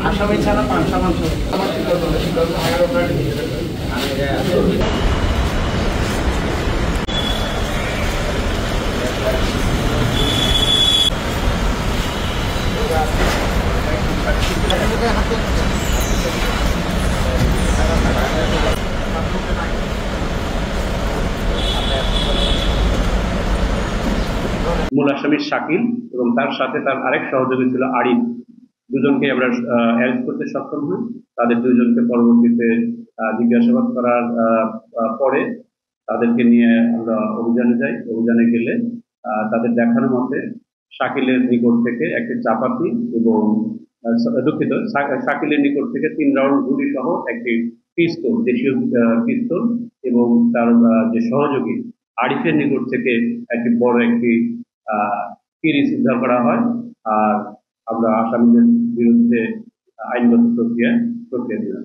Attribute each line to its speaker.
Speaker 1: আসামি ছাড়া পাঁচটা মাংস
Speaker 2: মূল আসামি শাকিল এবং তার সাথে তার আরেক সহযোগী ছিল আরিফ। দুজনকে আমরা অ্যারেস্ট করতে সক্ষম হই। তাদের দুজনকে পরবর্তীতে জিজ্ঞাসাবাদ করার পরে তাদেরকে নিয়ে আমরা অভিযানে যাই। অভিযানে গেলে তাদের দেখানো মতে শাকিলের নিকট থেকে একটি চাপাতি এবং দুঃখিত, শাকিলের নিকট থেকে 3 রাউন্ড গুলি সহ একটি পিস্তল, দেশীয় পিস্তল, এবং তার যে সহযোগী আরিফের নিকট থেকে একটি বড় একটি কিরিচ উদ্ধার করা হয়। আর আমরা আসামিদের বিরুদ্ধে আইনগত প্রক্রিয়া দিলাম।